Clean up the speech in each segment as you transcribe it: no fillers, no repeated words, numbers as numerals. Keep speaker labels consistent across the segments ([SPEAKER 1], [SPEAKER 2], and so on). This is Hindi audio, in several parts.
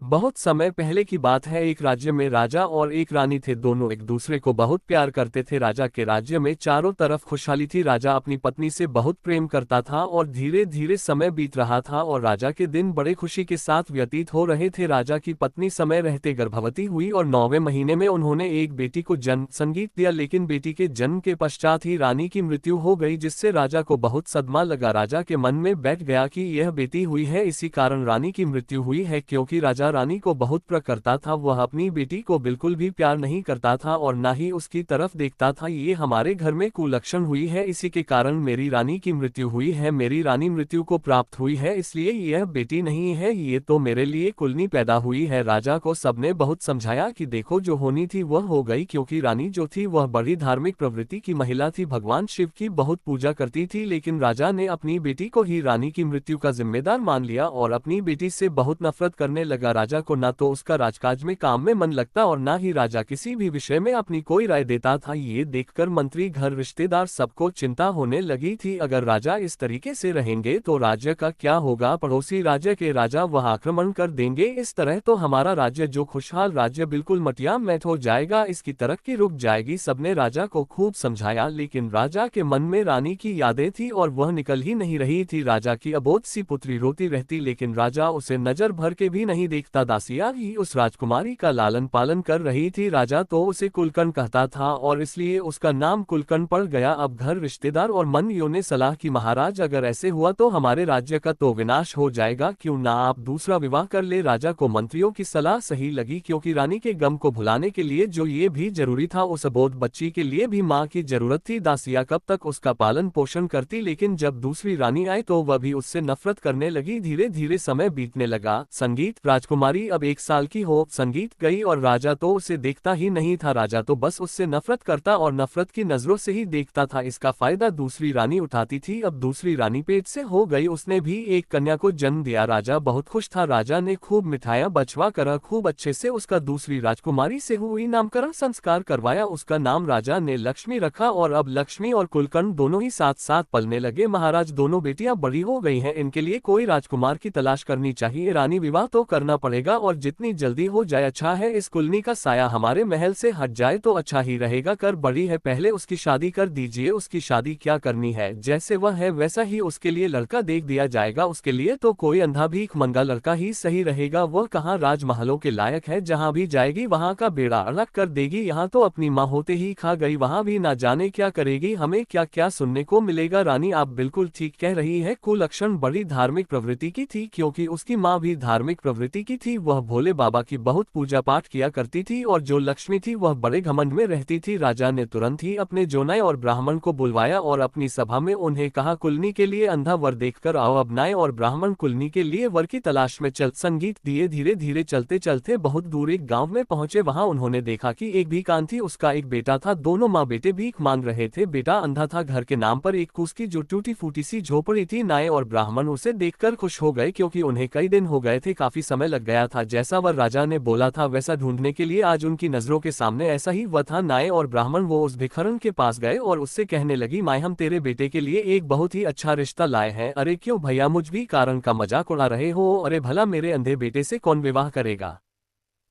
[SPEAKER 1] बहुत समय पहले की बात है। एक राज्य में राजा और एक रानी थे। दोनों एक दूसरे को बहुत प्यार करते थे। राजा के राज्य में चारों तरफ खुशहाली थी। राजा अपनी पत्नी से बहुत प्रेम करता था और धीरे धीरे समय बीत रहा था और राजा के दिन बड़े खुशी के साथ व्यतीत हो रहे थे। राजा की पत्नी समय रहते गर्भवती हुई और 9वें महीने में उन्होंने एक बेटी को जन्म संगीत दिया, लेकिन बेटी के जन्म के पश्चात ही रानी की मृत्यु हो गई, जिससे राजा को बहुत सदमा लगा। राजा के मन में बैठ गया कि यह बेटी हुई है, इसी कारण रानी की मृत्यु हुई है। क्योंकि राजा रानी को बहुत प्यार करता था, वह अपनी बेटी को बिल्कुल भी प्यार नहीं करता था और ना ही उसकी तरफ देखता था। ये हमारे घर में कुलक्षण हुई है, इसी के कारण मेरी रानी की मृत्यु हुई है। मेरी रानी मृत्यु को प्राप्त हुई है, इसलिए यह बेटी नहीं है, ये तो मेरे लिए कुलनी पैदा हुई है। राजा को सबने बहुत समझाया कि देखो, जो होनी थी वह हो गई, क्योंकि रानी जो थी वह बड़ी धार्मिक प्रवृत्ति की महिला थी, भगवान शिव की बहुत पूजा करती थी। लेकिन राजा ने अपनी बेटी को ही रानी की मृत्यु का जिम्मेदार मान लिया और अपनी बेटी से बहुत नफरत करने लगा। राजा को ना तो उसका राजकाज में काम में मन लगता और ना ही राजा किसी भी विषय में अपनी कोई राय देता था। ये देखकर मंत्री, घर, रिश्तेदार सबको चिंता होने लगी थी। अगर राजा इस तरीके से रहेंगे तो राज्य का क्या होगा? पड़ोसी राज्य के राजा वह आक्रमण कर देंगे। इस तरह तो हमारा राज्य, जो खुशहाल राज्य, बिल्कुल मटिया मैट हो जाएगा, इसकी तरक्की रुक जाएगी। सबने राजा को खूब समझाया, लेकिन राजा के मन में रानी की यादें थी और वह निकल ही नहीं रही थी। राजा की अबोध सी पुत्री रोती रहती, लेकिन राजा उसे नजर भर के भी नहीं देखता। दासियां ही उस राजकुमारी का लालन पालन कर रही थी। राजा तो उसे कुलकर्ण कहता था और इसलिए उसका नाम कुलकर्ण पड़ गया। अब घर, रिश्तेदार और मंत्रियों ने सलाह की, महाराज अगर ऐसे हुआ तो हमारे राज्य का तो विनाश हो जाएगा, क्यों ना आप दूसरा विवाह कर ले। राजा को मंत्रियों की सलाह सही लगी, क्योंकि रानी के गम को भुलाने के लिए जो ये भी जरूरी था, उस अबोध बच्ची के लिए भी माँ की जरूरत थी। दासिया कब तक उसका पालन पोषण करती, लेकिन जब दूसरी रानी आई तो वह भी उससे नफरत करने लगी। धीरे धीरे समय बीतने लगा। संगीत, राजकुमारी अब 1 साल की हो। संगीत गई और राजा तो उसे देखता ही नहीं था। राजा तो बस उससे नफरत करता और नफरत की नजरों से ही देखता था। इसका फायदा दूसरी रानी उठाती थी। अब दूसरी रानी पेट से हो गई, उसने भी एक कन्या को जन्म दिया। राजा बहुत खुश था। राजा ने खूब मिठाइयां बचवा कर खूब अच्छे से उसका दूसरी राजकुमारी से हुई नामकरण संस्कार करवाया। उसका नाम राजा ने लक्ष्मी रखा और अब लक्ष्मी और कुलकर्ण दोनों ही साथ साथ पलने लगे। महाराज, दोनों बेटियां बड़ी हो गई हैं, इनके लिए कोई राजकुमार की तलाश करनी चाहिए। रानी विवाह तो करना पड़ेगा और जितनी जल्दी हो जाए अच्छा है। इस कुलनी का साया हमारे महल से हट जाए तो अच्छा ही रहेगा। कर बड़ी है, पहले उसकी शादी कर दीजिए। उसकी शादी क्या करनी है, जैसे वह है वैसा ही उसके लिए लड़का देख दिया जाएगा। उसके लिए तो कोई अंधा भीख मंगा लड़का ही सही रहेगा। वह कहाँ राजमहलों के लायक है, जहाँ भी जाएगी वहाँ का बेड़ा अलग कर देगी। यहाँ तो अपनी माँ होते ही खा गई, वहाँ भी ना जाने क्या करेगी। हमें क्या क्या सुनने को मिलेगा। रानी, आप बिल्कुल ठीक कह रही है। कुलक्षण बड़ी धार्मिक प्रवृत्ति की थी, क्योंकि उसकी माँ भी धार्मिक प्रवृत्ति की थी। वह भोले बाबा की बहुत पूजा पाठ किया करती थी और जो लक्ष्मी थी वह बड़े घमंड में रहती थी। राजा ने तुरंत ही अपने जोनाई और ब्राह्मण को बुलवाया और अपनी सभा में उन्हें कहा, कुलनी के लिए अंधा वर देखकर आओ। अब नाई और ब्राह्मण कुलनी के लिए वर की तलाश में चल। संगीत दिए धीरे धीरे चलते चलते बहुत दूर एक गांव में पहुंचे। वहां उन्होंने देखा कि एक भिखान थी, उसका एक बेटा था। दोनों माँ बेटे भीख मांग रहे थे। बेटा अंधा था। घर के नाम पर एक कुस की जो टूटी फूटी सी झोपड़ी थी। नाई और ब्राह्मण उसे देखकर खुश हो गए, क्योंकि उन्हें कई दिन हो गए थे, काफी समय लग गया था। जैसा वर राजा ने बोला था वैसा ढूंढने के लिए आज उनकी नजरों के सामने ऐसा ही वह था। नाई और ब्राह्मण वो उस भिखरन के पास गए और उससे कहने लगी, माई, हम तेरे बेटे के लिए एक बहुत ही अच्छा रिश्ता लाए हैं। अरे क्यों भैया, मुझ भी कारण का मजाक उड़ा रहे हो? अरे भला मेरे अंधे बेटे से कौन विवाह करेगा?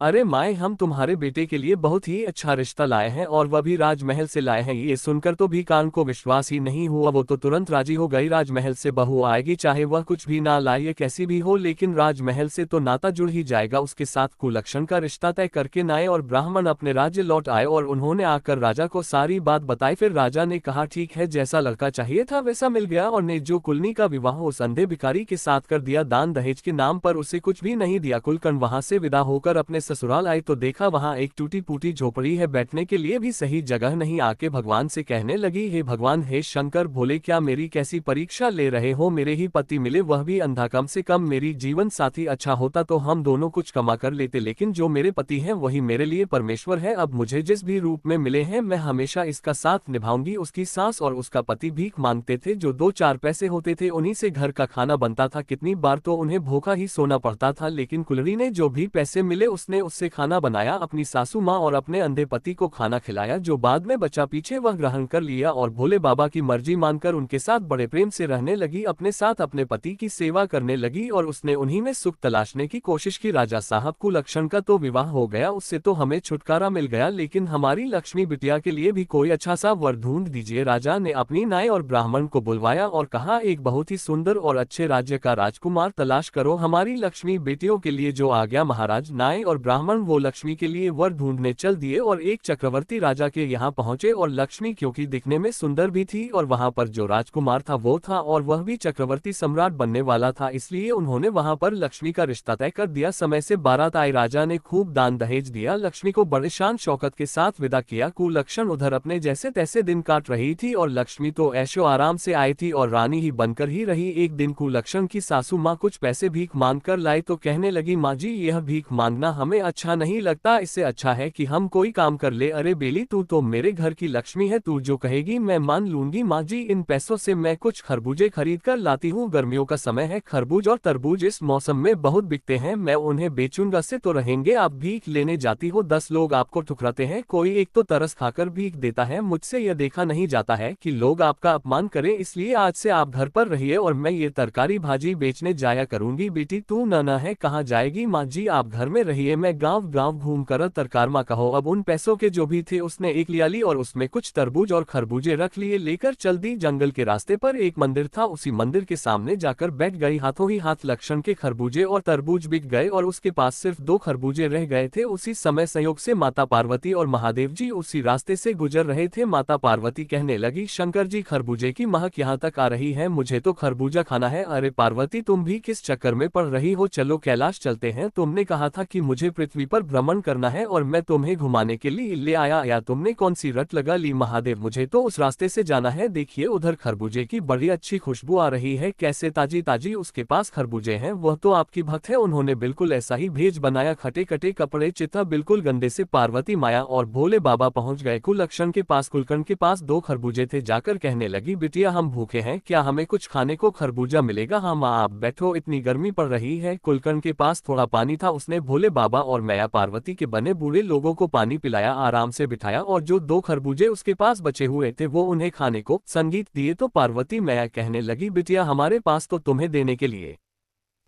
[SPEAKER 1] अरे माए, हम तुम्हारे बेटे के लिए बहुत ही अच्छा रिश्ता लाए हैं और वह भी राजमहल से लाए हैं। ये सुनकर तो भिखान को विश्वास ही नहीं हुआ। वो तो तुरंत राजी हो गई। राजमहल से बहू आएगी, चाहे वह कुछ भी ना लाए, कैसी भी हो, लेकिन राजमहल से तो नाता जुड़ ही जाएगा। उसके साथ कुलक्षण का रिश्ता तय करके नाई और ब्राह्मण अपने राज्य लौट आए और उन्होंने आकर राजा को सारी बात बताई। फिर राजा ने कहा, ठीक है, जैसा लड़का चाहिए था वैसा मिल गया। और ने जो कुलनी का विवाह उस अंधे भिखारी के साथ कर दिया। दान दहेज के नाम पर उसे कुछ भी नहीं दिया। कुलकर्ण वहां से विदा होकर अपने ससुराल आई तो देखा वहां एक टूटी फूटी झोपड़ी है, बैठने के लिए भी सही जगह नहीं। आके भगवान से कहने लगी, हे भगवान, हे शंकर भोले, क्या मेरी कैसी परीक्षा ले रहे हो? मेरे ही पति मिले, वह भी अंधा। कम से कम मेरी जीवन साथी अच्छा होता तो हम दोनों कुछ कमा कर लेते, लेकिन जो मेरे पति हैं वही मेरे लिए परमेश्वर है। अब मुझे जिस भी रूप में मिले हैं मैं हमेशा इसका साथ निभाऊंगी। उसकी सास और उसका पति भीख मांगते थे, जो 2-4 पैसे होते थे उन्हीं से घर का खाना बनता था। कितनी बार तो उन्हें भूखा ही सोना पड़ता था, लेकिन कुलरी ने जो भी पैसे मिले उसने उसने उससे खाना बनाया, अपनी सासू माँ और अपने अंधे पति को खाना खिलाया। जो बाद में बचा पीछे वह ग्रहण कर लिया और भोले बाबा की मर्जी मानकर उनके साथ बड़े प्रेम से रहने लगी, अपने साथ अपने पति की सेवा करने लगी और उसने उन्हीं में सुख तलाशने की कोशिश की। राजा साहब कुलक्षण का तो विवाह हो गया, उससे तो हमें छुटकारा मिल गया, लेकिन हमारी लक्ष्मी बिटिया के लिए भी कोई अच्छा सा वर ढूंढ दीजिए। राजा ने अपनी नाई और ब्राह्मण को बुलवाया और कहा, एक बहुत ही सुंदर और अच्छे राज्य का राजकुमार तलाश करो हमारी लक्ष्मी बेटियों के लिए। जो आ गया महाराज। नाई और ब्राह्मण वो लक्ष्मी के लिए वर ढूंढने चल दिए और एक चक्रवर्ती राजा के यहाँ पहुंचे और लक्ष्मी क्योंकि दिखने में सुंदर भी थी और वहां पर जो राजकुमार था वो था और वह भी चक्रवर्ती सम्राट बनने वाला था, इसलिए उन्होंने वहां पर लक्ष्मी का रिश्ता तय कर दिया। समय से बारात आई, राजा ने खूब दान दहेज दिया, लक्ष्मी को बड़े शान शौकत के साथ विदा किया। कुलक्षण उधर अपने जैसे तैसे दिन काट रही थी और लक्ष्मी तो ऐशो आराम से आई थी और रानी ही बनकर ही रही। एक दिन कुलक्षण की सासू माँ कुछ पैसे भीख मांग कर लाई तो कहने लगी, माँ जी यह भीख मांगना हमें अच्छा नहीं लगता, इससे अच्छा है कि हम कोई काम कर ले। अरे बेली तू तो मेरे घर की लक्ष्मी है, तू जो कहेगी मैं मान लूंगी। माँ जी इन पैसों से मैं कुछ खरबूजे खरीद कर लाती हूँ, गर्मियों का समय है, खरबूज और तरबूज इस मौसम में बहुत बिकते हैं, मैं उन्हें बेचूंगा। से तो रहेंगे, आप भीख लेने जाती हो, 10 लोग आपको ठुकराते हैं, कोई एक तो तरस खाकर भीख देता है। मुझसे यह देखा नहीं जाता है कि लोग आपका अपमान करें, इसलिए आज से आप घर पर रहिए और मैं ये तरकारी भाजी बेचने जाया करूंगी। बेटी तू न है, कहाँ जाएगी? माँ जी आप घर में रहिए, मैं गाँव गाँव घूम कर तरकारमा कहो। अब उन पैसों के जो भी थे उसने एक लिया ली और उसमें कुछ तरबूज और खरबूजे रख लिए, लेकर चल दी। जंगल के रास्ते पर एक मंदिर था, उसी मंदिर के सामने जाकर बैठ गई। हाथों ही हाथ लक्षण के खरबूजे और तरबूज बिक गए और उसके पास सिर्फ 2 खरबूजे रह गए थे। उसी समय संयोग से माता पार्वती और महादेव जी उसी रास्ते से गुजर रहे थे। माता पार्वती कहने लगी, शंकर जी खरबूजे की महक यहाँ तक आ रही है, मुझे तो खरबूजा खाना है। अरे पार्वती तुम भी किस चक्कर में पड़ रही हो, चलो कैलाश चलते हैं। तुमने कहा था कि मुझे पृथ्वी पर भ्रमण करना है और मैं तुम्हें घुमाने के लिए ले आया, या तुमने कौन सी रट लगा ली? महादेव मुझे तो उस रास्ते से जाना है, देखिए उधर खरबूजे की बड़ी अच्छी खुशबू आ रही है, कैसे ताजी ताजी उसके पास खरबूजे हैं, वह तो आपकी भक्त है, उन्होंने बिल्कुल ऐसा ही भेज बनाया, खटे कटे कपड़े, चिता बिल्कुल गंदे से। पार्वती माया और भोले बाबा पहुंच गए कुलक्षण के पास। कुलकर्ण के पास 2 खरबूजे थे, जाकर कहने लगी, बिटिया हम भूखे हैं, क्या हमें कुछ खाने को खरबूजा मिलेगा? हाँ माँ आप बैठो, इतनी गर्मी पड़ रही है। कुलकर्ण के पास थोड़ा पानी था, उसने भोले बाबा और मैया पार्वती के बने बूढ़े लोगों को पानी पिलाया, आराम से बिठाया और जो 2 खरबूजे उसके पास बचे हुए थे वो उन्हें खाने को संगीत दिए। तो पार्वती मैया कहने लगी, बिटिया हमारे पास तो तुम्हें देने के लिए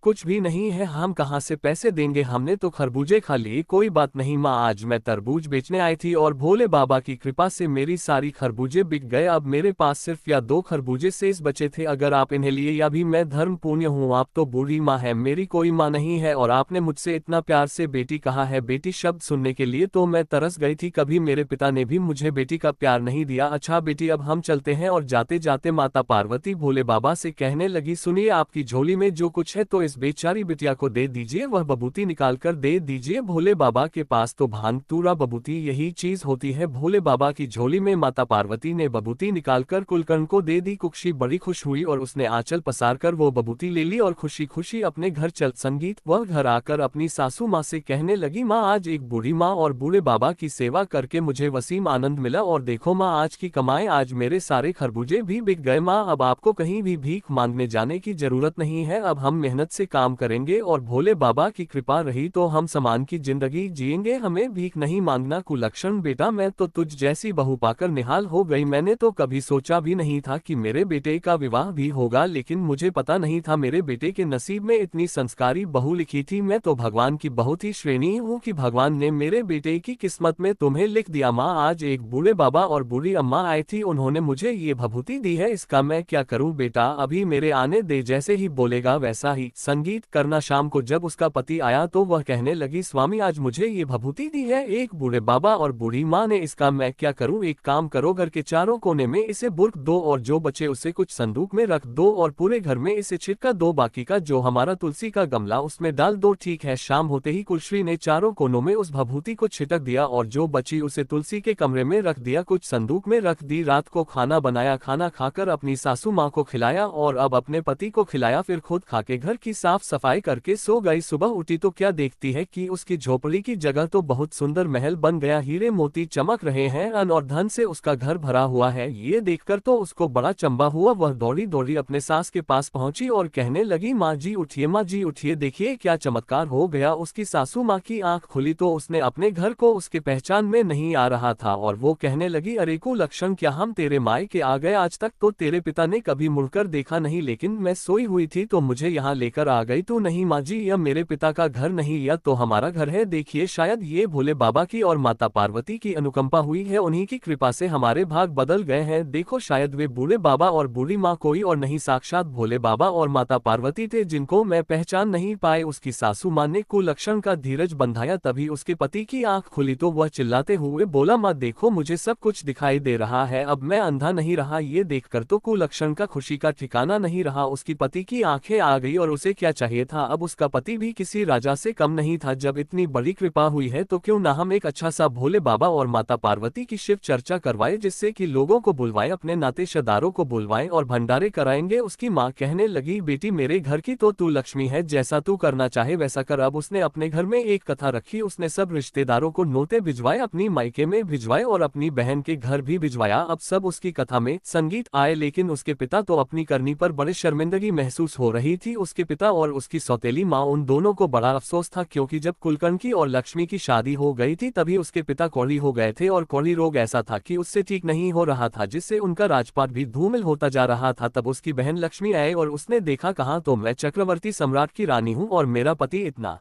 [SPEAKER 1] कुछ भी नहीं है, हम कहाँ से पैसे देंगे, हमने तो खरबूजे खा लिए। कोई बात नहीं माँ, आज मैं तरबूज बेचने आई थी और भोले बाबा की कृपा से मेरी सारी खरबूजे बिक गए, अब मेरे पास सिर्फ या 2 खरबूजे शेष बचे थे, अगर आप इन्हें लिए या भी मैं धर्म पुण्य हूँ। आप तो बूढ़ी माँ है, मेरी कोई माँ नहीं है और आपने मुझसे इतना प्यार से बेटी कहा है, बेटी शब्द सुनने के लिए तो मैं तरस गई थी, कभी मेरे पिता ने भी मुझे बेटी का प्यार नहीं दिया। अच्छा बेटी अब हम चलते हैं। और जाते जाते माता पार्वती भोले बाबा से कहने लगी, सुनिए आपकी झोली में जो कुछ है तो इस बेचारी बिटिया को दे दीजिए, वह बबूती निकाल कर दे दीजिए। भोले बाबा के पास तो भांग तूरा बबूती यही चीज होती है। भोले बाबा की झोली में माता पार्वती ने बबूती निकालकर कुलकर्ण को दे दी। कुक्षी बड़ी खुश हुई और उसने आंचल पसार कर वो बबूती ले ली और खुशी खुशी अपने घर चल। संगीत वह घर आकर अपनी सासू माँ से कहने लगी, माँ आज एक बूढ़ी माँ और बूढ़े बाबा की सेवा करके मुझे वसीम आनंद मिला और देखो माँ आज की कमाई, आज मेरे सारे खरबूजे भी बिक गए। माँ अब आपको कहीं भी भीख मांगने जाने की जरूरत नहीं है, अब हम मेहनत से काम करेंगे और भोले बाबा की कृपा रही तो हम समान की जिंदगी जिएंगे, हमें भीख नहीं मांगना। कुलक्षण बेटा मैं तो तुझ जैसी बहू पाकर निहाल हो गई, मैंने तो कभी सोचा भी नहीं था कि मेरे बेटे का विवाह भी होगा, लेकिन मुझे पता नहीं था मेरे बेटे के नसीब में इतनी संस्कारी बहू लिखी थी। मैं तो भगवान की बहुत ही श्रेणी हूँ कि भगवान ने मेरे बेटे की किस्मत में तुम्हें लिख दिया। माँ आज एक बूढ़े बाबा और बूढ़ी अम्मा आई थी, उन्होंने मुझे ये भभूति दी है, इसका मैं क्या करूँ? बेटा अभी मेरे आने दे, जैसे ही बोलेगा वैसा ही संगीत करना। शाम को जब उसका पति आया तो वह कहने लगी, स्वामी आज मुझे ये भभूति दी है एक बूढ़े बाबा और बूढ़ी माँ ने, इसका मैं क्या करूँ? एक काम करो, घर के चारों कोने में इसे बुर्क दो और जो बचे उसे कुछ संदूक में रख दो और पूरे घर में इसे छिड़का दो, बाकी का जो हमारा तुलसी का गमला उसमें डाल दो, ठीक है? शाम होते ही कुलश्री ने चारों कोनों में उस भभूति को छिटक दिया और जो बची उसे तुलसी के कमरे में रख दिया, कुछ संदूक में रख दी। रात को खाना बनाया, खाना खाकर अपनी सासू माँ को खिलाया और अब अपने पति को खिलाया, फिर खुद खाके घर की साफ सफाई करके सो गई। सुबह उठी तो क्या देखती है कि उसकी झोपड़ी की जगह तो बहुत सुंदर महल बन गया, हीरे मोती चमक रहे हैं, अन्न और धन से उसका घर भरा हुआ है। ये देखकर तो उसको बड़ा चंबा हुआ। वह दौड़ी दौड़ी अपने सास के पास पहुंची और कहने लगी, माँ जी उठिए, माँ जी उठिए, देखिए क्या चमत्कार हो गया। उसकी सासू माँ की आंख खुली तो उसने अपने घर को उसके पहचान में नहीं आ रहा था और वो कहने लगी, अरे कुलक्षण, क्या हम तेरे मायके आ गए? आज तक तो तेरे पिता ने कभी मुड़कर देखा नहीं, लेकिन मैं सोई हुई थी तो मुझे यहाँ लेकर आ गई। तो नहीं माँ जी, यह मेरे पिता का घर नहीं, यह तो हमारा घर है। देखिए शायद ये भोले बाबा की और माता पार्वती की अनुकंपा हुई है, उन्हीं की कृपा से हमारे भाग बदल गए हैं। देखो शायद वे बूढ़े बाबा और बूढ़ी माँ कोई और नहीं, साक्षात भोले बाबा और माता पार्वती थे, जिनको मैं पहचान नहीं पाए। उसकी सासू माँ ने कुलक्षण का धीरज बंधाया, तभी उसके पति की आंख खुली तो वह चिल्लाते हुए बोला, माँ देखो मुझे सब कुछ दिखाई दे रहा है, अब मैं अंधा नहीं रहा। ये देखकर तो कुलक्षण का खुशी का ठिकाना नहीं रहा। उसकी पति की आंखें आ गई और उसे क्या चाहिए था? अब उसका पति भी किसी राजा से कम नहीं था। जब इतनी बड़ी कृपा हुई है तो क्यों ना हम एक अच्छा सा भोले बाबा और माता पार्वती की शिव चर्चा करवाए, जिससे कि लोगों को बुलवाए, अपने नातेदारों को बुलवाए और भंडारे कराएंगे। उसकी माँ कहने लगी, बेटी मेरे घर की तो तू लक्ष्मी है, जैसा तू करना चाहे वैसा कर। अब उसने अपने घर में एक कथा रखी, उसने सब रिश्तेदारों को नोते भिजवाए, अपनी मायके में भिजवाए और अपनी बहन के घर भी भिजवाया। अब सब उसकी कथा में संगीत आए, लेकिन उसके पिता तो अपनी करनी पर बड़े शर्मिंदगी महसूस हो रही थी। उसके पिता और उसकी सौतेली माँ, उन दोनों को बड़ा अफसोस था, क्योंकि जब कुलकर्ण की और लक्ष्मी की शादी हो गई थी तभी उसके पिता कौड़ी हो गए थे और कौड़ी रोग ऐसा था कि उससे ठीक नहीं हो रहा था, जिससे उनका राजपाट भी धूमिल होता जा रहा था। तब उसकी बहन लक्ष्मी आई और उसने देखा, कहा तो मैं चक्रवर्ती सम्राट की रानी हूँ और मेरा पति इतना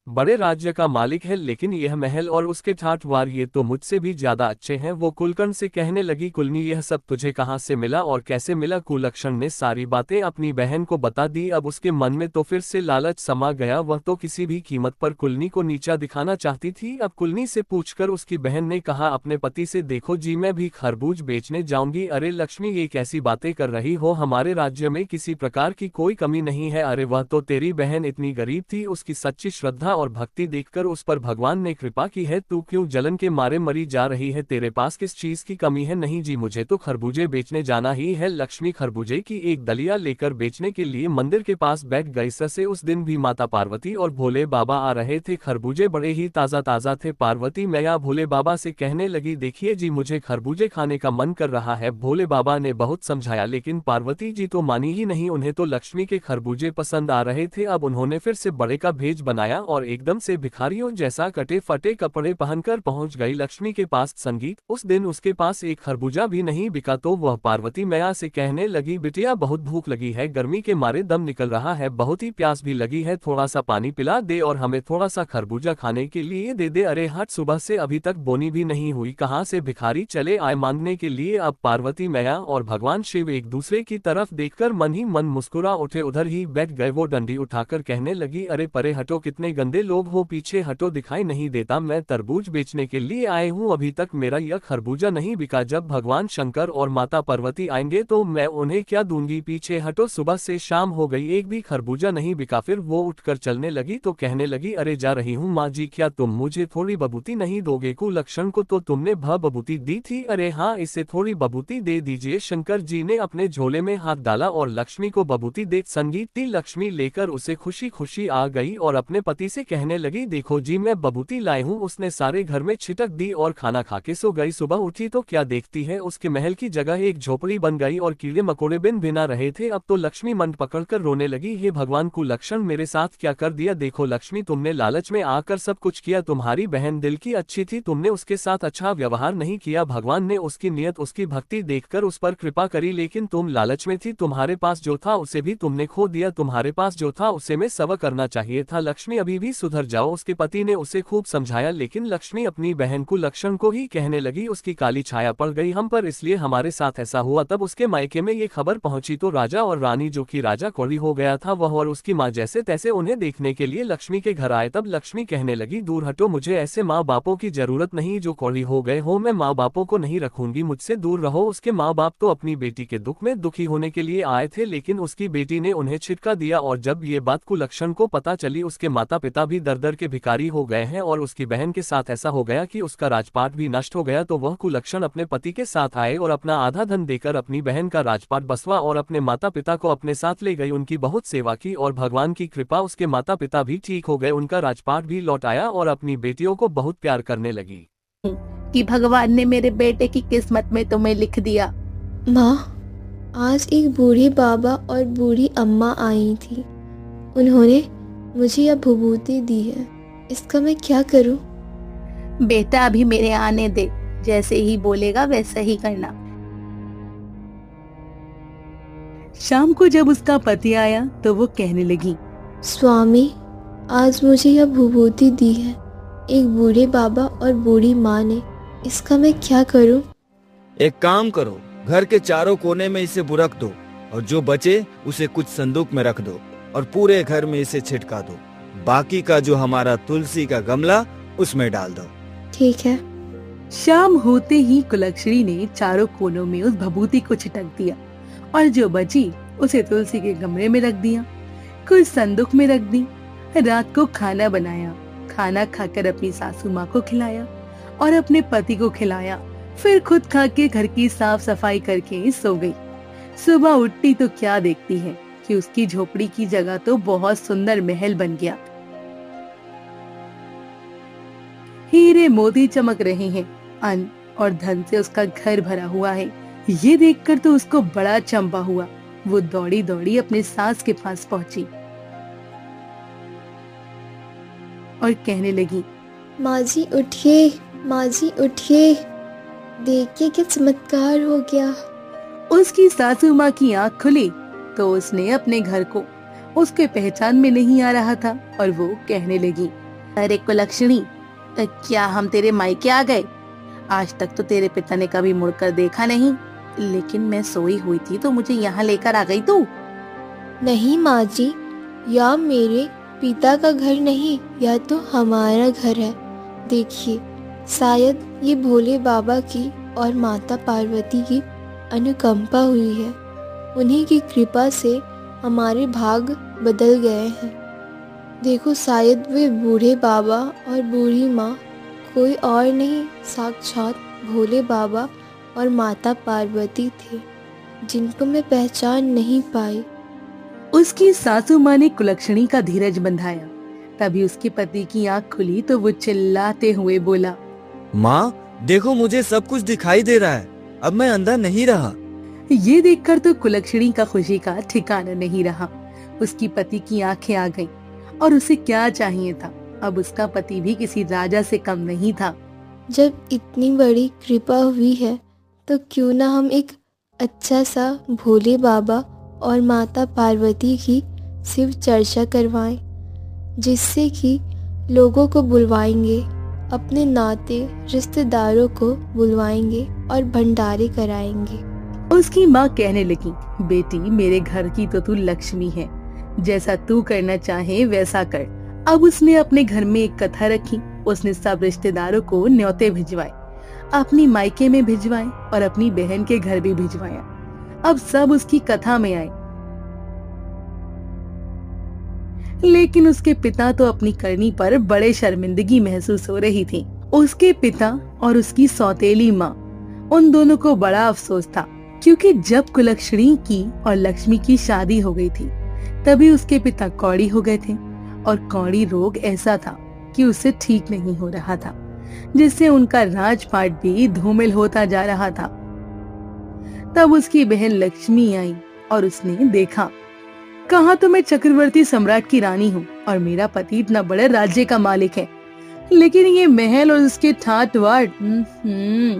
[SPEAKER 1] बड़े राज्य का मालिक है, लेकिन यह महल और उसके ठाठवार ये तो मुझसे भी ज्यादा अच्छे हैं। वो कुलकर्ण से कहने लगी, कुलनी यह सब तुझे कहाँ से मिला और कैसे मिला? कुलक्षण ने सारी बातें अपनी बहन को बता दी। अब उसके मन में तो फिर से लालच समा गया, वह तो किसी भी कीमत पर कुलनी को नीचा दिखाना चाहती थी। अब कुलनी से पूछकर उसकी बहन ने कहा अपने पति से, देखो जी मैं भी खरबूज बेचने जाऊंगी। अरे लक्ष्मी ये कैसी बातें कर रही हो, हमारे राज्य में किसी प्रकार की कोई कमी नहीं है। अरे वह तो तेरी बहन इतनी गरीब थी, उसकी सच्ची श्रद्धा और भक्ति देखकर उस पर भगवान ने कृपा की है। तू क्यों जलन के मारे मरी जा रही है? तेरे पास किस चीज की कमी है? नहीं जी मुझे तो खरबूजे बेचने जाना ही है। लक्ष्मी खरबूजे की एक दलिया लेकर बेचने के लिए मंदिर के पास बैठ गई। से उस दिन भी माता पार्वती और भोले बाबा आ रहे थे। खरबूजे बड़े ही ताजा ताजा थे। पार्वती मैया भोले बाबा से कहने लगी, देखिए जी मुझे खरबूजे खाने का मन कर रहा है। भोले बाबा ने बहुत समझाया, लेकिन पार्वती जी तो मानी ही नहीं। उन्हें तो लक्ष्मी के खरबूजे पसंद आ रहे थे। अब उन्होंने फिर से बड़े का भेज बनाया और एकदम से भिखारियों जैसा कटे फटे कपड़े पहनकर पहुंच गई लक्ष्मी के पास। संगीत उस दिन उसके पास एक खरबूजा भी नहीं बिका तो वह पार्वती मैया से कहने लगी, बिटिया बहुत भूख लगी है, गर्मी के मारे दम निकल रहा है, बहुत ही प्यास भी लगी है, थोड़ा सा पानी पिला दे और हमें थोड़ा सा खरबूजा खाने के लिए दे दे। अरे हट, सुबह से अभी तक बोनी भी नहीं हुई, कहाँ से भिखारी चले आए मांगने के लिए। अब पार्वती मैया और भगवान शिव एक दूसरे की तरफ देखकर मन ही मन मुस्कुरा उठे, उधर ही बैठ गए। वो डंडी उठाकर कहने लगी, अरे परे हटो, कितने गंदे लोग हो, पीछे हटो, दिखाई नहीं देता, मैं तरबूज बेचने के लिए आए हूँ, अभी तक मेरा यह खरबूजा नहीं बिका। जब भगवान शंकर और माता पार्वती आएंगे तो मैं उन्हें क्या दूंगी, पीछे हटो। सुबह से शाम हो गई, एक भी खरबूजा नहीं बिका। फिर वो उठकर चलने लगी तो कहने लगी, अरे जा रही हूँ माँ जी, क्या तुम मुझे थोड़ी बबूती नहीं दोगे? कुलक्षण को तो तुमने बबूती दी थी। अरे हाँ, इसे थोड़ी बबूती दे दीजिए। शंकर जी ने अपने झोले में हाथ डाला और लक्ष्मी को बबूती दे संगीत दी। लक्ष्मी लेकर उसे खुशी खुशी आ गई और अपने पति से कहने लगी, देखो जी मैं बबूती लाई हूँ। उसने सारे घर में छिटक दी और खाना खाके सो गई। सुबह उठी तो क्या देखती है, उसके महल की जगह एक झोपड़ी बन गई और कीड़े मकोड़े बिन भिना रहे थे। अब तो लक्ष्मी मन पकड़कर रोने लगी, हे भगवान, कुलक्षण मेरे साथ क्या कर दिया? देखो लक्ष्मी, तुमने लालच में आकर सब कुछ किया। तुम्हारी बहन दिल की अच्छी थी, तुमने उसके साथ अच्छा व्यवहार नहीं किया। भगवान ने उसकी नियत, उसकी भक्ति देखकर उस पर कृपा करी, लेकिन तुम लालच में थी। तुम्हारे पास जो था उसे भी तुमने खो दिया, तुम्हारे पास जो था उसे में सब्र करना चाहिए था। लक्ष्मी अभी भी सुधर जाओ। उसके पति ने उसे खूब समझाया, लेकिन लक्ष्मी अपनी बहन कुलक्षण को ही कहने लगी, उसकी काली छाया पड़ गई हम पर, इसलिए हमारे साथ ऐसा हुआ। तब उसके मायके में ये खबर पहुंची तो राजा और रानी, जो कि राजा कौड़ी हो गया था, वह और उसकी माँ जैसे तैसे उन्हें देखने के लिए लक्ष्मी के घर आए। तब लक्ष्मी कहने लगी, दूर हटो, मुझे ऐसे माँ बापों की जरूरत नहीं जो कौड़ी हो गए हो। मैं माँ बापों को नहीं रखूंगी, मुझसे दूर रहो। उसके माँ बाप तो अपनी बेटी के दुख में दुखी होने के लिए आए थे, लेकिन उसकी बेटी ने उन्हें छिटका दिया और जब ये बात कुलक्षण को पता चली, उसके माता पिता पिता भी दर दर के भिखारी हो गए हैं और उसकी बहन के साथ ऐसा हो गया कि उसका राजपाट भी नष्ट हो गया, तो वह कुलक्षण अपने पति के साथ आए और अपना आधा धन देकर अपनी बहन का राजपाट बसवा और अपने माता पिता को अपने साथ ले गई। उनकी बहुत सेवा की और भगवान की कृपा उसके माता पिता भी ठीक हो गए, उनका राजपाट भी लौट आया और अपनी बेटियों को बहुत प्यार करने लगी।
[SPEAKER 2] कि भगवान ने मेरे बेटे की किस्मत में तुम्हें लिख दिया।
[SPEAKER 3] माँ, आज एक बूढ़े बाबा और बूढ़ी अम्मा आई थी। उन्होंने मुझे यह विभूति दी है, इसका मैं क्या करूं?
[SPEAKER 2] बेटा अभी मेरे आने दे, जैसे ही बोलेगा वैसा ही करना। शाम को जब उसका पति आया तो वो कहने लगी,
[SPEAKER 3] स्वामी, आज मुझे यह विभूति दी है एक बूढ़े बाबा और बूढ़ी माँ ने, इसका मैं क्या करूं?
[SPEAKER 4] एक काम करो, घर के चारों कोने में इसे बुरक दो और जो बचे उसे कुछ संदूक में रख दो और पूरे घर में इसे छिटका दो। बाकी का जो हमारा तुलसी का गमला उसमें डाल दो।
[SPEAKER 3] ठीक है।
[SPEAKER 2] शाम होते ही कुलक्षणी ने चारों कोनों में उस भभूति को छिटक दिया और जो बची उसे तुलसी के गमले में रख दिया, कुछ संदूक में रख दी। रात को खाना बनाया, खाना खाकर अपनी सासू माँ को खिलाया और अपने पति को खिलाया, फिर खुद खा के घर की साफ सफाई करके सो गई। सुबह उठती तो क्या देखती है कि उसकी झोपड़ी की जगह तो बहुत सुंदर महल बन गया। हीरे मोती चमक रहे हैं, अन्न और धन से उसका घर भरा हुआ है। ये देखकर तो उसको बड़ा चंपा हुआ। वो दौड़ी दौड़ी अपने सास के पास पहुंची और कहने लगी,
[SPEAKER 3] माँ जी उठिए, माँ जी उठिए, देखिए क्या चमत्कार हो गया।
[SPEAKER 2] उसकी सासू माँ की आंख खुली तो उसने अपने घर को उसके पहचान में नहीं आ रहा था और वो कहने लगी, अरे कुलक्षणी, क्या हम तेरे मायके आ गए? आज तक तो तेरे पिता ने कभी मुड़कर देखा नहीं, लेकिन मैं सोई हुई थी तो मुझे यहाँ लेकर आ गई तू।
[SPEAKER 3] नहीं माँ जी, यह मेरे पिता का घर नहीं, यह तो हमारा घर है। देखिए, शायद ये भोले बाबा की और माता पार्वती की अनुकंपा हुई है। उन्हीं की कृपा से हमारे भाग बदल गए हैं। देखो, शायद वे बूढ़े बाबा और बूढ़ी माँ कोई और नहीं, साक्षात भोले बाबा और माता पार्वती थे, जिनको मैं पहचान नहीं पाई।
[SPEAKER 2] उसकी सासू माँ ने कुलक्षणी का धीरज बंधाया। तभी उसके पति की आंख खुली तो वो चिल्लाते हुए बोला,
[SPEAKER 4] माँ देखो, मुझे सब कुछ दिखाई दे रहा है, अब मैं अंधा नहीं रहा।
[SPEAKER 2] ये देखकर तो कुलक्षणी का खुशी का ठिकाना नहीं रहा। उसकी पति की आंखें आ गईं और उसे क्या चाहिए था। अब उसका पति भी किसी राजा से कम नहीं था।
[SPEAKER 3] जब इतनी बड़ी कृपा हुई है तो क्यों ना हम एक अच्छा सा भोले बाबा और माता पार्वती की शिव चर्चा करवाएं, जिससे कि लोगों को बुलवाएंगे, अपने नाते रिश्तेदारों को बुलवाएंगे और भंडारे कराएंगे।
[SPEAKER 2] उसकी माँ कहने लगी, बेटी मेरे घर की तो तू लक्ष्मी है, जैसा तू करना चाहे वैसा कर। अब उसने अपने घर में एक कथा रखी। उसने सब रिश्तेदारों को न्योते भिजवाए, अपनी मायके में भिजवाए और अपनी बहन के घर भी भिजवाया। अब सब उसकी कथा में आए, लेकिन उसके पिता तो अपनी करनी पर बड़े शर्मिंदगी महसूस हो रही थी। उसके पिता और उसकी सौतेली माँ, उन दोनों को बड़ा अफसोस था, क्योंकि जब कुलक्षणी की और लक्ष्मी की शादी हो गई थी तभी उसके पिता कौड़ी हो गए थे और कौड़ी रोग ऐसा था कि उसे ठीक नहीं हो रहा था, जिससे उनका राजपाट भी धूमिल होता जा रहा था। तब उसकी बहन लक्ष्मी आई और उसने देखा, कहा तो मैं चक्रवर्ती सम्राट की रानी हूँ और मेरा पति इतना बड़े राज्य का मालिक है, लेकिन ये महल और उसके ठाट वाट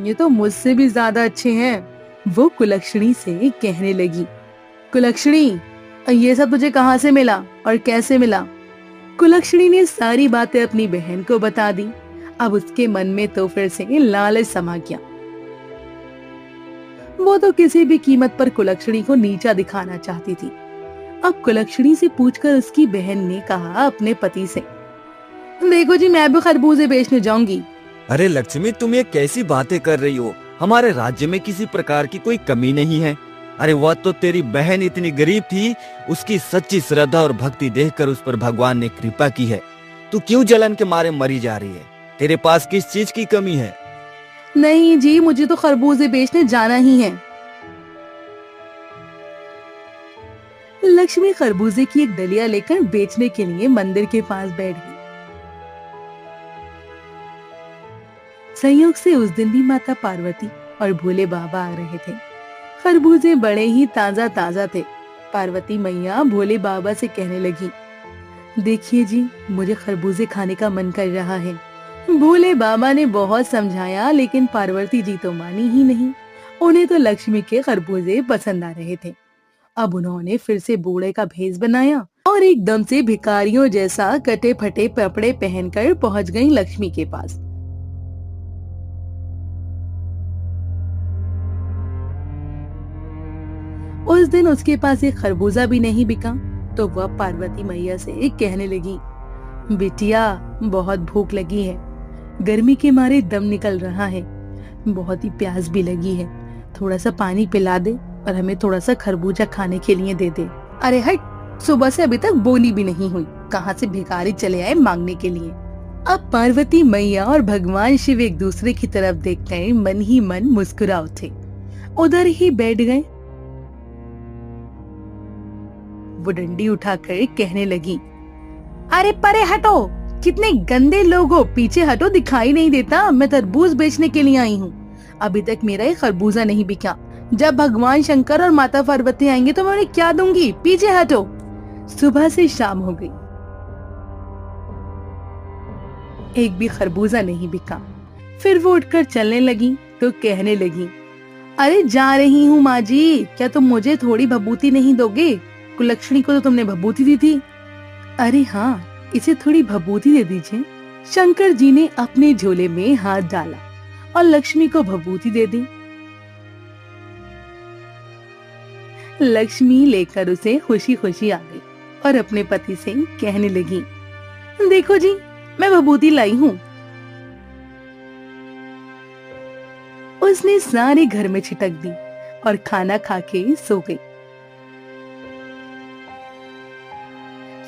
[SPEAKER 2] ये तो मुझसे भी ज्यादा अच्छे हैं। वो कुलक्षणी से कहने लगी, कुलक्षणी ये सब तुझे कहाँ से मिला और कैसे मिला? कुलक्षणी ने सारी बातें अपनी बहन को बता दी। अब उसके मन में तो फिर से लालच समा गया। वो तो किसी भी कीमत पर कुलक्षणी को नीचा दिखाना चाहती थी। अब कुलक्षणी से पूछकर उसकी बहन ने कहा अपने पति से, देखो जी, मैं भी खरबूजे बेचने जाऊंगी।
[SPEAKER 4] अरे लक्ष्मी, तुम ये कैसी बातें कर रही हो? हमारे राज्य में किसी प्रकार की कोई कमी नहीं है। अरे वह तो तेरी बहन इतनी गरीब थी, उसकी सच्ची श्रद्धा और भक्ति देखकर उस पर भगवान ने कृपा की है। तू क्यों जलन के मारे मरी जा रही है? तेरे पास किस चीज की कमी है?
[SPEAKER 2] नहीं जी, मुझे तो खरबूजे बेचने जाना ही है। लक्ष्मी खरबूजे की एक डलिया लेकर बेचने के लिए मंदिर के पास बैठ गई। संयोग से उस दिन भी माता पार्वती और भोले बाबा आ रहे थे। खरबूजे बड़े ही ताजा ताजा थे। पार्वती मैया भोले बाबा से कहने लगी, देखिए जी, मुझे खरबूजे खाने का मन कर रहा है। भोले बाबा ने बहुत समझाया, लेकिन पार्वती जी तो मानी ही नहीं। उन्हें तो लक्ष्मी के खरबूजे पसंद आ रहे थे। अब उन्होंने फिर से बूढ़े का भेष बनाया और एकदम से भिखारियों जैसा कटे फटे कपड़े पहनकर पहुंच गई लक्ष्मी के पास। उस दिन उसके पास एक खरबूजा भी नहीं बिका, तो वह पार्वती मैया से कहने लगी, बिटिया, बहुत भूख लगी है, गर्मी के मारे दम निकल रहा है, बहुत ही प्यास भी लगी है, थोड़ा सा पानी पिला दे और हमें थोड़ा सा खरबूजा खाने के लिए दे दे। अरे हट, सुबह से अभी तक बोली भी नहीं हुई, कहाँ से भिखारी चले आए मांगने के लिए। अब पार्वती मैया और भगवान शिव एक दूसरे की तरफ देखकर मन ही मन मुस्कुरा उठे, उधर ही बैठ गए। वो डंडी उठाकर कहने लगी, अरे परे हटो, कितने गंदे लोग हो, पीछे हटो, दिखाई नहीं देता, मैं तरबूज बेचने के लिए आई हूँ। अभी तक मेरा ये खरबूजा नहीं बिका, जब भगवान शंकर और माता पार्वती आएंगे तो मैं उन्हें क्या दूंगी, पीछे हटो। सुबह से शाम हो गई, एक भी खरबूजा नहीं बिका। फिर वो उठकर चलने लगी तो कहने लगी, अरे जा रही हूँ माँ जी, क्या तुम मुझे थोड़ी भभूति नहीं दोगे? कुलक्षणी को तो तुमने भभूति दी थी। अरे हाँ, इसे थोड़ी भभूति दे दीजिए। शंकर जी ने अपने झोले में हाथ डाला और लक्ष्मी को भभूति दे दी। लक्ष्मी लेकर उसे खुशी खुशी आ गई और अपने पति से कहने लगी, देखो जी, मैं भभूति लाई हूँ। उसने सारे घर में छिटक दी और खाना खा के सो गई।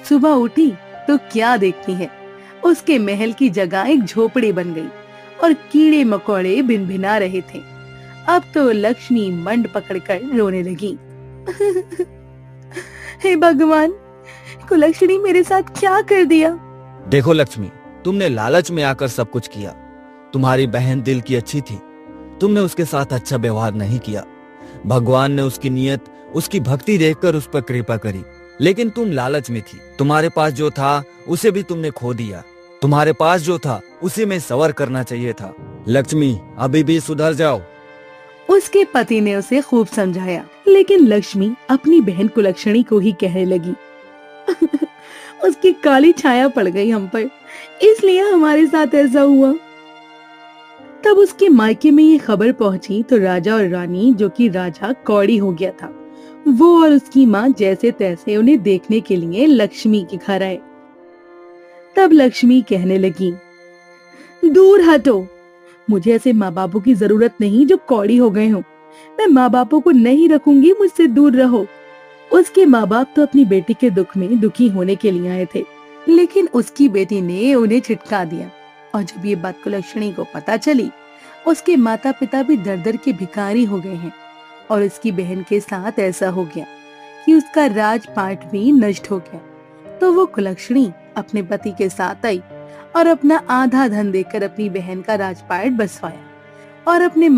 [SPEAKER 2] सुबह उठी तो क्या देखती है, उसके महल की जगह एक झोपड़ी बन गई और कीड़े मकोड़े भिनभिना रहे थे। अब तो लक्ष्मी मंड पकड़कर रोने लगी। हे भगवान, कुलक्षणी मेरे साथ क्या कर दिया?
[SPEAKER 4] देखो लक्ष्मी, तुमने लालच में आकर सब कुछ किया। तुम्हारी बहन दिल की अच्छी थी, तुमने उसके साथ अच्छा व्यवहार नहीं किया। भगवान ने उसकी नियत, उसकी भक्ति देखकर उस पर कृपा करी, लेकिन तुम लालच में थी। तुम्हारे पास जो था उसे भी तुमने खो दिया। तुम्हारे पास जो था उसे में सवर करना चाहिए था। लक्ष्मी, अभी भी सुधर जाओ।
[SPEAKER 2] उसके पति ने उसे खूब समझाया, लेकिन लक्ष्मी अपनी बहन कुलक्षणी को ही कहने लगी। उसकी काली छाया पड़ गई हम पर, इसलिए हमारे साथ ऐसा हुआ। तब उसके मायके में ये खबर पहुंची तो राजा और रानी, जो कि राजा कौड़ी हो गया था, वो और उसकी माँ जैसे तैसे उन्हें देखने के लिए लक्ष्मी के घर आए। तब लक्ष्मी कहने लगी, दूर हटो, मुझे ऐसे माँ बापों की जरूरत नहीं जो कौड़ी हो गए हों। मैं माँ बापों को नहीं रखूंगी, मुझसे दूर रहो। उसके माँ बाप तो अपनी बेटी के दुख में दुखी होने के लिए आए थे, लेकिन उसकी बेटी ने उन्हें छिटका दिया। और जब ये बात कुलक्षणी को पता चली, उसके माता पिता भी दर दर के भिखारी हो गए हैं और उसकी बहन के साथ ऐसा हो गया कि उसका राजपाट भी नष्ट हो गया। तो वो कुलक्षणी अपने पति के साथ आई और अपना आधा धन देकर अपनी बहन का राजपाट बसवाया और अपने